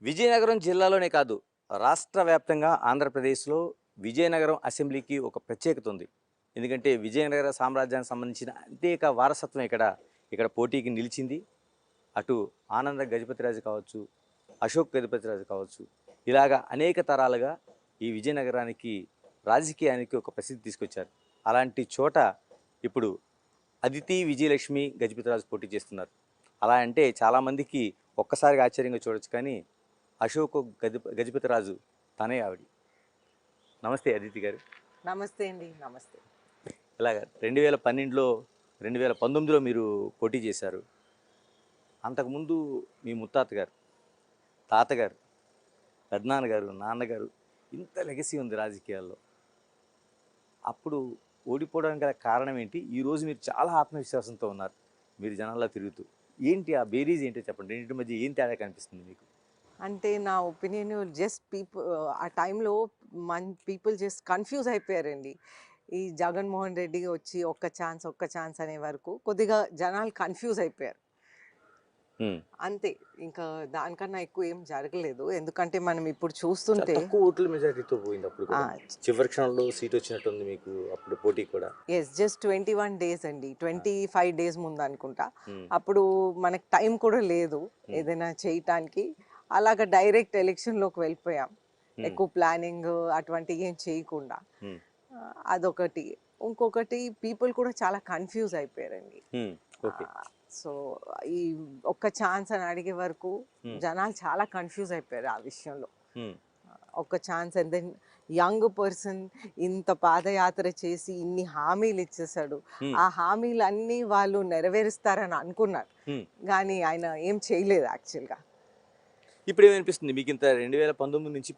విజయనగరం జిల్లాలోనే కాదు, రాష్ట్ర వ్యాప్తంగా ఆంధ్రప్రదేశ్లో విజయనగరం అసెంబ్లీకి ఒక ప్రత్యేకత ఉంది. ఎందుకంటే విజయనగర సామ్రాజ్యానికి సంబంధించిన అనేక వారసత్వం ఇక్కడ పోటీకి నిలిచింది. అటు ఆనంద గజపతిరాజు కావచ్చు, అశోక్ గజపతిరాజు కావచ్చు, ఇలాగా అనేక తరాలుగా ఈ విజయనగరానికి రాజకీయానికి ఒక ప్రసిద్ధి తీసుకొచ్చారు. అలాంటి చోట ఇప్పుడు అదితి విజయలక్ష్మి గజపతిరాజు పోటీ చేస్తున్నారు. అలా అంటే చాలామందికి ఒక్కసారిగా ఆశ్చర్యంగా చూడొచ్చు, కానీ అశోక్ గజపతిరాజు తనే ఆవిడ. నమస్తే అదితి గారు. నమస్తే అండి. నమస్తే. ఇలాగ 2012లో 2019లో మీరు పోటీ చేశారు. అంతకుముందు మీ ముత్తాత గారు, తాతగారు, పెద్దనాన్నగారు, నాన్నగారు, ఇంత లెగసీ ఉంది రాజకీయాల్లో. అప్పుడు ఓడిపోవడానికి గల కారణం ఏంటి? ఈరోజు మీరు చాలా ఆత్మవిశ్వాసంతో ఉన్నారు, మీరు జనాల్లో తిరుగుతూ. ఏంటి ఆ బేరీజ్ ఏంటో చెప్పండి. రెండింటి మధ్య ఏం తేడా కనిపిస్తుంది మీకు? అంటే నా ఒపీనియన్ జస్ట్ ఆ టైంలో పీపుల్ జస్ట్ కన్ఫ్యూజ్ అయిపోయారండి. ఈ జగన్మోహన్ రెడ్డి వచ్చి ఒక్క ఛాన్స్ అనే వరకు కొద్దిగా జనాలు కన్ఫ్యూజ్ అయిపోయారు. అంతే, ఇంకా దానికన్నా ఎక్కువ ఏం జరగలేదు. ఎందుకంటే మనం ఇప్పుడు చూస్తుంటే తక్కువ ఓట్ల మెజారిటీతో పోయింది. అప్పుడు చివరి క్షణంలో సీట్ వచ్చినట్టుంది మీకు అప్పుడు పోటీ కూడా. జస్ట్ 21 డేస్ అండి, 25 డేస్ ముందు అనుకుంటా. అప్పుడు మనకు టైం కూడా లేదు ఏదైనా చేయటానికి. అలాగ డైరెక్ట్ ఎలక్షన్లోకి వెళ్ళిపోయాం, ఎక్కువ ప్లానింగ్ అటువంటి ఏం చేయకుండా. అదొకటి. ఇంకొకటి, పీపుల్ కూడా చాలా కన్ఫ్యూజ్ అయిపోయారండి. సో ఈ ఒక్క ఛాన్స్ అని అడిగే వరకు జనాలు చాలా కన్ఫ్యూజ్ అయిపోయారు ఆ విషయంలో. ఒక్క chance, and then young person ఇంత పాదయాత్ర చేసి ఇన్ని హామీలు ఇచ్చేసాడు. ఆ హామీలు అన్నీ వాళ్ళు నెరవేరుస్తారని అనుకున్నారు, కానీ ఆయన ఏం చేయలేదు యాక్చువల్గా. ఇప్పుడు ఏమనిపిస్తుంది మీకు? ఇంత 2019 నుంచి